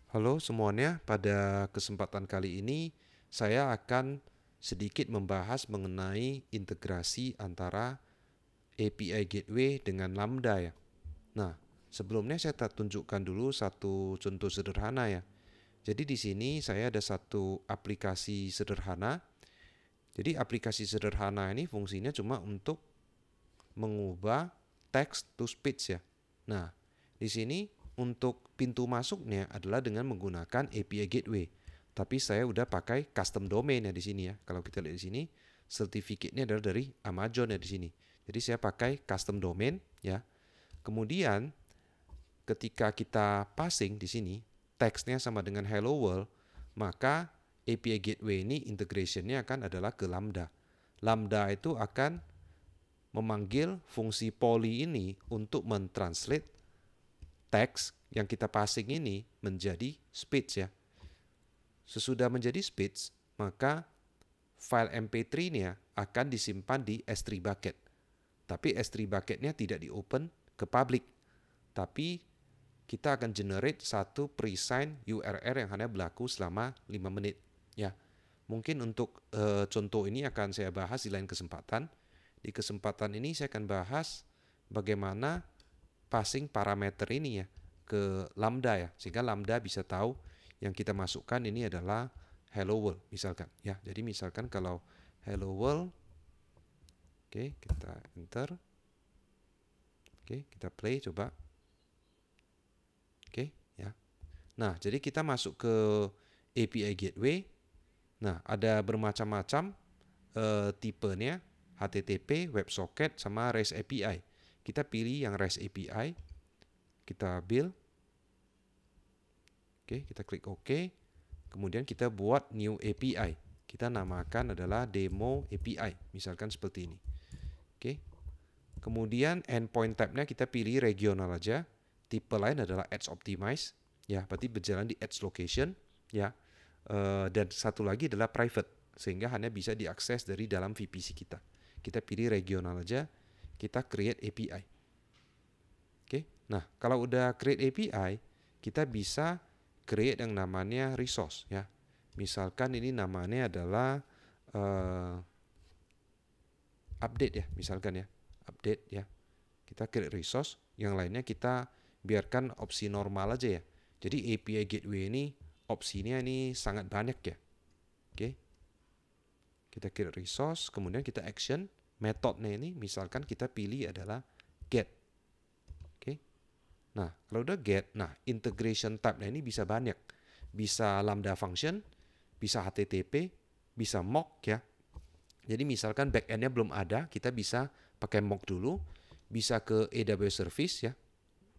Halo semuanya, pada kesempatan kali ini saya akan sedikit membahas mengenai integrasi antara API Gateway dengan Lambda ya. Nah, sebelumnya saya tunjukkan dulu satu contoh sederhana ya. Jadi di sini saya ada satu aplikasi sederhana. Jadi aplikasi sederhana ini fungsinya cuma untuk mengubah text to speech ya. Nah, di sini untuk pintu masuknya adalah dengan menggunakan API Gateway. Tapi saya udah pakai custom domain ya di sini ya. Kalau kita lihat di sini, sertifikatnya adalah dari Amazon ya di sini. Jadi saya pakai custom domain ya. Kemudian ketika kita passing di sini, teksnya sama dengan hello world, maka API Gateway ini integrationnya akan adalah ke Lambda. Lambda itu akan memanggil fungsi poly ini untuk mentranslate teks yang kita passing ini menjadi speech ya. Sesudah menjadi speech, maka file MP3-nya akan disimpan di S3 bucket. Tapi S3 bucket-nya tidak di-open ke public. Tapi kita akan generate satu presign URL yang hanya berlaku selama 5 menit. Ya, mungkin untuk contoh ini akan saya bahas di lain kesempatan. Di kesempatan ini saya akan bahas bagaimana passing parameter ini ya ke Lambda ya, sehingga Lambda bisa tahu yang kita masukkan ini adalah hello world misalkan ya. Jadi misalkan kalau hello world, oke, kita enter, oke, kita play coba, oke ya. Nah, jadi kita masuk ke API Gateway. Nah, ada bermacam-macam tipenya, HTTP, WebSocket, sama REST API. Kita pilih yang REST API, kita build, oke, kita klik OK. Kemudian kita buat new API. Kita namakan adalah demo API, misalkan seperti ini. Oke. Kemudian endpoint tab-nya kita pilih regional aja. Tipe lain adalah edge optimize, ya, berarti berjalan di edge location, ya. Dan satu lagi adalah private, sehingga hanya bisa diakses dari dalam VPC kita. Kita pilih regional aja, kita create API. Oke. Nah, kalau udah create API, kita bisa create yang namanya resource ya. Misalkan ini namanya adalah update ya, misalkan ya. Update ya. Kita create resource, yang lainnya kita biarkan opsi normal aja ya. Jadi API Gateway ini opsinya ini sangat banyak ya. Oke. Kita create resource, kemudian kita action. Metodenya ini misalkan kita pilih adalah get. Oke. Nah, kalau udah get, nah integration tab-nya ini bisa banyak. Bisa Lambda function, bisa HTTP, bisa mock ya. Jadi misalkan backend-nya belum ada, kita bisa pakai mock dulu, bisa ke AWS service ya.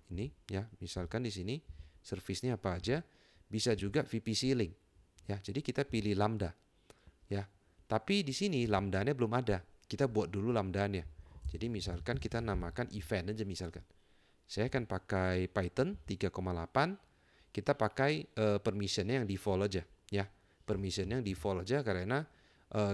Ini ya, misalkan di sini service-nya apa aja, bisa juga VPC link. Ya, jadi kita pilih Lambda. Ya. Tapi di sini Lambda-nya belum ada. Kita buat dulu Lambda-nya. Jadi misalkan kita namakan event aja misalkan. Saya akan pakai Python 3,8. Kita pakai permission-nya yang default aja ya. Permission yang default aja karena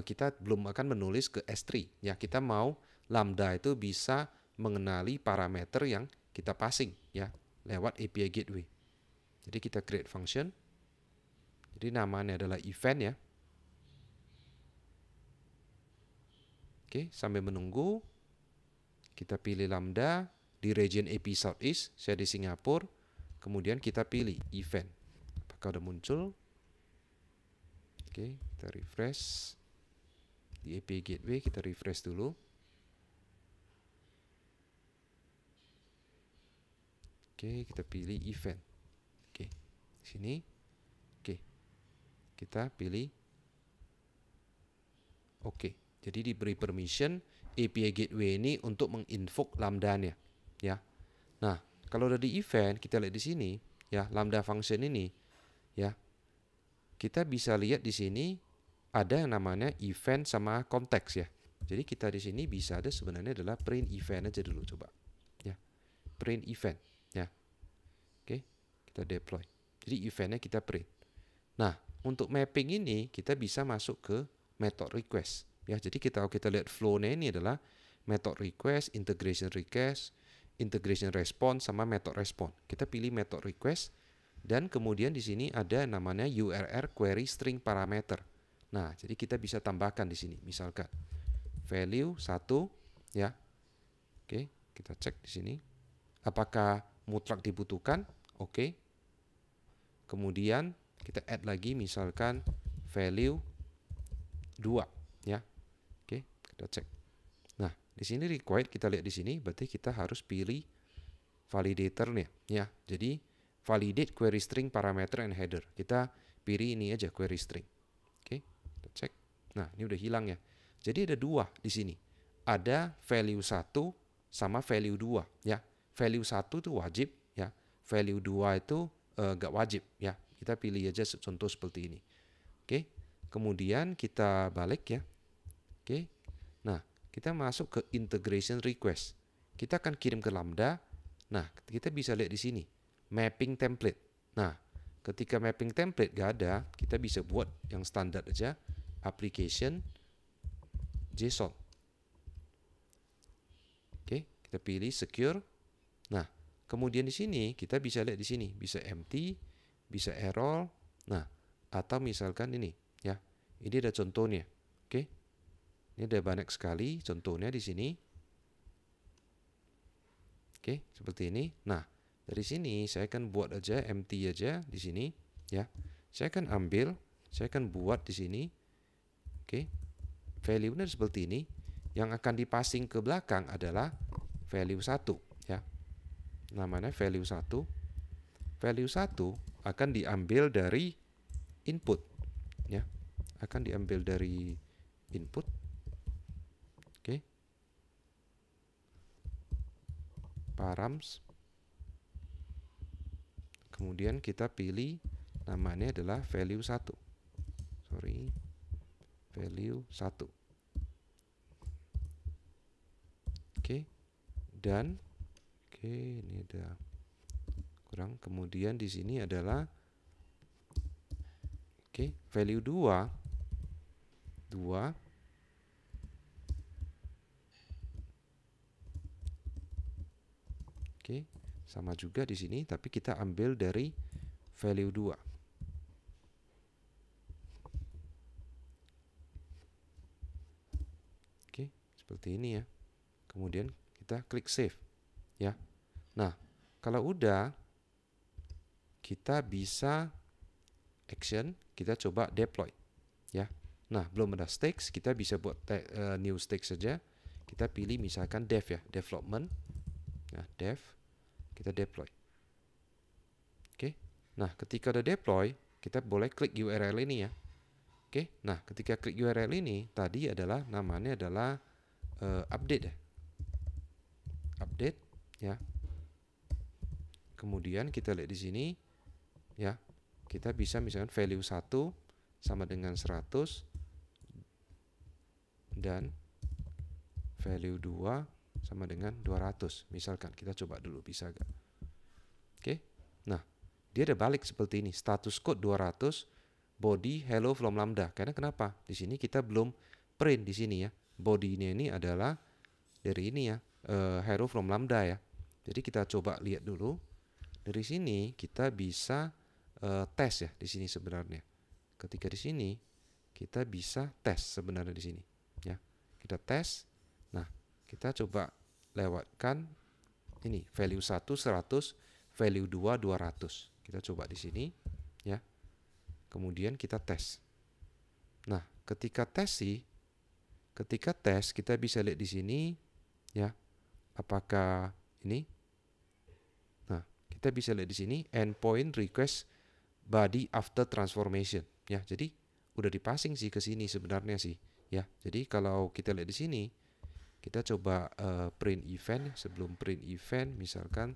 kita belum akan menulis ke S3 ya. Kita mau Lambda itu bisa mengenali parameter yang kita passing ya lewat API Gateway. Jadi kita create function. Jadi namanya adalah event ya. Oke, sambil menunggu kita pilih Lambda di region AP Southeast, saya di Singapura. Kemudian kita pilih event. Apakah udah muncul? Oke, kita refresh. Di API Gateway kita refresh dulu. Oke, kita pilih event. Oke, sini. Oke, kita pilih Oke. Jadi diberi permission API Gateway ini untuk menginvoke Lambda-nya, ya. Nah, kalau udah di event, kita lihat di sini, ya, Lambda function ini, ya. Kita bisa lihat di sini ada yang namanya event sama konteks ya. Jadi kita di sini bisa ada sebenarnya adalah print event aja dulu coba, ya. Print event, ya. Oke, kita deploy. Jadi eventnya kita print. Nah, untuk mapping ini kita bisa masuk ke method request. Ya, jadi kita lihat flow-nya ini adalah method request, integration response, sama method response. Kita pilih method request. Dan kemudian di sini ada namanya URL query string parameter. Nah, jadi kita bisa tambahkan di sini. Misalkan value 1 ya. Oke, kita cek di sini. Apakah mutlak dibutuhkan? Oke. Kemudian kita add lagi misalkan value 2 ya. Oke, kita cek. Nah, di sini required kita lihat di sini, berarti kita harus pilih validatornya ya. Jadi validate query string parameter and header. Kita pilih ini aja query string. Oke, kita cek. Nah, ini udah hilang ya. Jadi ada dua di sini. Ada value 1 sama value 2 ya. Value 1 itu wajib ya. Value 2 itu enggak wajib ya. Kita pilih aja contoh seperti ini. Oke. Kemudian kita balik ya. Oke. Nah, kita masuk ke integration request. Kita akan kirim ke Lambda. Nah, kita bisa lihat di sini mapping template. Nah, ketika mapping template gak ada, kita bisa buat yang standar aja, application JSON. Oke, kita pilih secure. Nah, kemudian di sini kita bisa lihat di sini bisa empty, bisa error. Nah, atau misalkan ini ya. Ini ada contohnya. Oke. Ini ada banyak sekali contohnya di sini. Oke, seperti ini. Nah, dari sini saya akan buat aja empty aja di sini ya. Saya akan ambil, saya akan buat di sini. Oke. Value-nya seperti ini. Yang akan dipasing ke belakang adalah value 1 ya. Namanya value 1. Value 1 akan diambil dari input ya. Akan diambil dari input. Oke. Params. Kemudian kita pilih namanya adalah value 1. Sorry. Value 1. Oke. Dan oke, ini ada kurang. Kemudian di sini adalah oke, value 2. Oke, sama juga di sini, tapi kita ambil dari value 2. Oke, seperti ini ya. Kemudian kita klik save ya. Nah, kalau udah kita bisa action, kita coba deploy ya. Nah, belum ada stakes, kita bisa buat new stakes saja. Kita pilih misalkan dev ya, development. Nah, dev, kita deploy. Oke. Nah, ketika udah deploy, kita boleh klik URL ini ya. Oke. Nah, ketika klik URL ini, tadi adalah namanya adalah update ya. Update ya. Kemudian kita lihat di sini ya. Kita bisa misalkan value 1 sama dengan 100 dan value 2 sama dengan 200. Misalkan kita coba dulu bisa gak? Oke. Nah, dia ada balik seperti ini. Status code 200 body hello from Lambda. Karena kenapa? Di sini kita belum print di sini ya. Body-nya ini adalah dari ini ya, hello from Lambda ya. Jadi kita coba lihat dulu. Dari sini kita bisa tes ya di sini sebenarnya. Ketika di sini kita bisa tes sebenarnya di sini ya. Kita tes. Nah, kita coba lewatkan ini value 1 100, value 2 200. Kita coba di sini ya. Kemudian kita tes. Nah, ketika tes kita bisa lihat di sini ya. Apakah ini? Nah, kita bisa lihat di sini endpoint request body after transformation ya. Jadi udah dipasing sih ke sini sebenarnya sih ya. Jadi kalau kita lihat di sini, kita coba print event. Sebelum print event, misalkan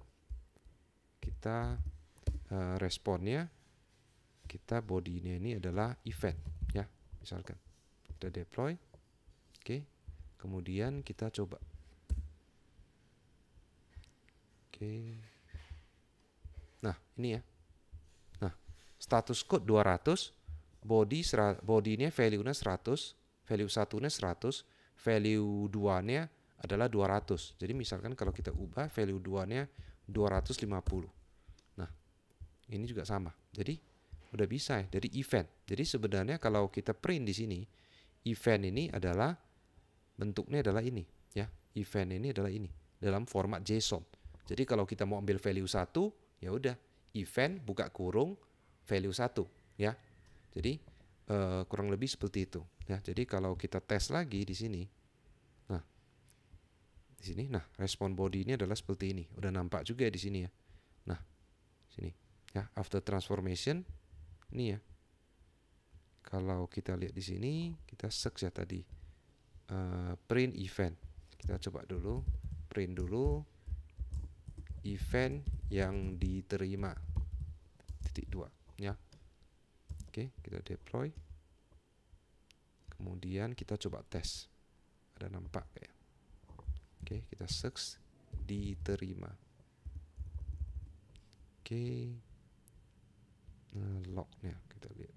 kita responnya, kita body-nya ini adalah event ya. Misalkan kita deploy. Oke. Kemudian kita coba. Oke. Nah, ini ya. Nah, status code 200, body-nya value-nya 100, value 1-nya 100, value 2-nya adalah 200. Jadi misalkan kalau kita ubah value 2-nya 250. Nah, ini juga sama. Jadi udah bisa ya, dari event. Jadi sebenarnya kalau kita print di sini, event ini adalah bentuknya adalah ini ya. Event ini adalah ini dalam format JSON. Jadi kalau kita mau ambil value 1, ya udah event buka kurung value 1 ya. Jadi kurang lebih seperti itu ya. Jadi kalau kita tes lagi di sini. Nah, di sini nah respon body ini adalah seperti ini. Udah nampak juga di sini ya. Nah, sini ya, after transformation ini ya. Kalau kita lihat di sini, kita search ya tadi print event. Kita coba dulu print dulu event yang diterima titik 2 ya. Oke, kita deploy. Kemudian kita coba tes. Ada nampak kayak. Oke, kita search diterima. Oke. Nah, lognya kita lihat.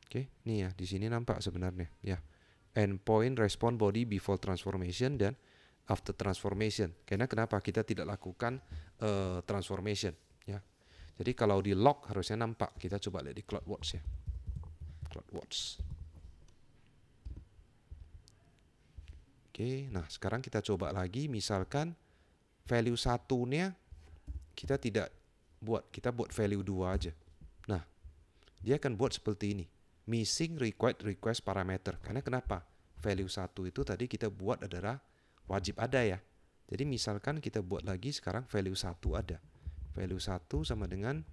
Oke, ini ya, di sini nampak sebenarnya ya. Endpoint respond body before transformation dan after transformation. Karena kenapa kita tidak lakukan transformation ya. Jadi kalau di log harusnya nampak. Kita coba lihat di CloudWatch ya. CloudWatch. Oke, nah sekarang kita coba lagi. Misalkan value 1-nya kita tidak buat, kita buat value 2 aja. Nah, dia akan buat seperti ini. Missing required request parameter. Karena kenapa? Value 1 itu tadi kita buat adalah wajib ada ya. Jadi misalkan kita buat lagi sekarang value 1 ada. Value 1 sama dengan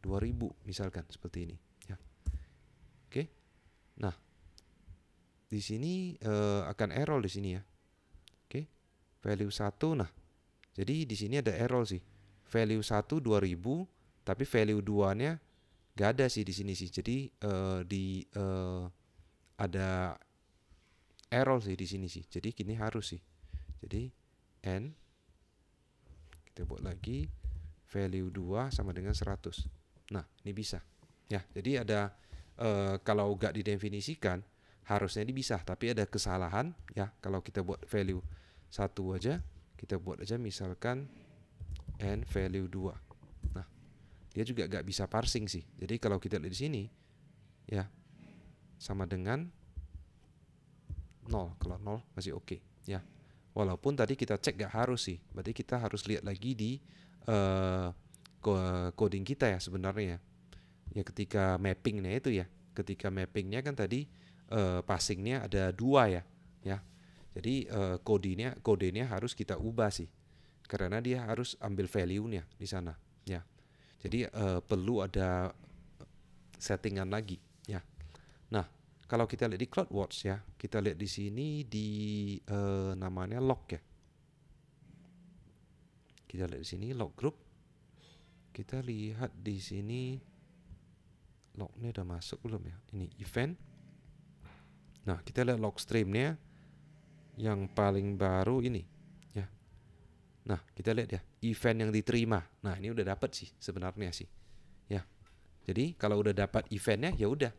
2000 misalkan seperti ini ya. Oke. Nah, di sini akan error di sini ya. Oke. Value 1 nah. Jadi di sini ada error sih. Value 1 2000 tapi value 2-nya gak ada sih di sini sih. Jadi ada error sih di sini sih. Jadi gini harus sih. Jadi n kita buat lagi value 2 sama dengan 100. Nah, ini bisa. Ya, jadi ada kalau gak didefinisikan harusnya ini bisa, tapi ada kesalahan ya. Kalau kita buat value 1 aja, kita buat aja misalkan n value 2. Nah, dia juga gak bisa parsing sih. Jadi kalau kita lihat di sini ya sama dengan 0. Kalau 0 masih oke ya. Walaupun tadi kita cek gak harus sih. Berarti kita harus lihat lagi di coding kita ya sebenarnya ya. Ya ketika mappingnya itu ya. Ketika mappingnya kan tadi passingnya ada 2 ya. Ya. Jadi kodenya harus kita ubah sih. Karena dia harus ambil value-nya di sana ya. Jadi perlu ada settingan lagi ya. Nah, kalau kita lihat di CloudWatch ya, kita lihat di sini di namanya log ya. Kita lihat di sini log group. Kita lihat di sini lognya udah masuk belum ya? Ini event. Nah, kita lihat log streamnya yang paling baru ini ya. Nah, kita lihat ya, event yang diterima. Nah, ini udah dapat sih sebenarnya sih. Ya. Jadi kalau udah dapat eventnya ya udah,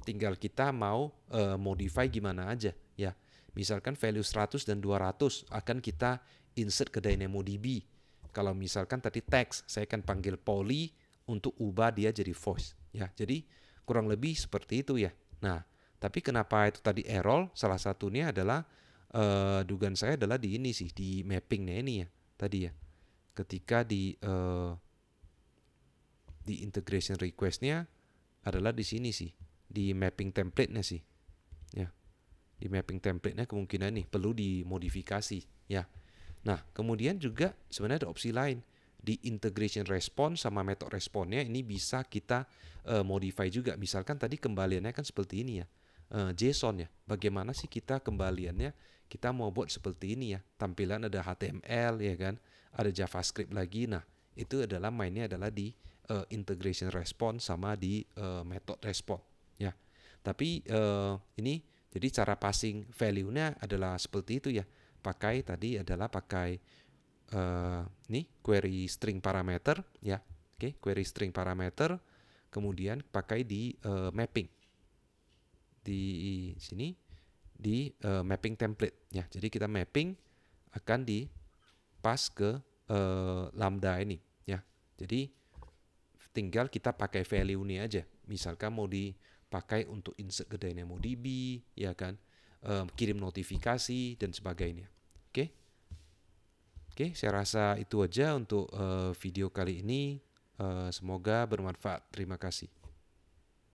tinggal kita mau modify gimana aja ya. Misalkan value 100 dan 200 akan kita insert ke DynamoDB. Kalau misalkan tadi text, saya akan panggil Polly untuk ubah dia jadi voice ya. Jadi kurang lebih seperti itu ya. Nah, tapi kenapa itu tadi error? Salah satunya adalah dugaan saya adalah di ini sih, di mappingnya ini ya tadi ya. Ketika di integration request-nya adalah di sini sih, di mapping template-nya sih. Ya. Di mapping template-nya kemungkinan nih perlu dimodifikasi ya. Nah, kemudian juga sebenarnya ada opsi lain. Di integration response sama method response-nya ini bisa kita modify juga. Misalkan tadi kembaliannya kan seperti ini ya. JSON ya. Bagaimana sih kita kembaliannya? Kita mau buat seperti ini ya. Tampilan ada HTML ya kan. Ada JavaScript lagi. Nah, itu adalah mainnya adalah di integration response sama di method response ya. Tapi ini jadi cara passing value-nya adalah seperti itu ya. Pakai tadi adalah pakai nih query string parameter ya. Oke, query string parameter kemudian pakai di mapping. di sini di mapping template ya. Jadi kita mapping akan di pas ke lambda ini ya. Jadi tinggal kita pakai value ini aja. Misalkan mau dipakai untuk insert ke DynamoDB ya kan, kirim notifikasi dan sebagainya. Oke. Oke, saya rasa itu aja untuk video kali ini. Semoga bermanfaat. Terima kasih.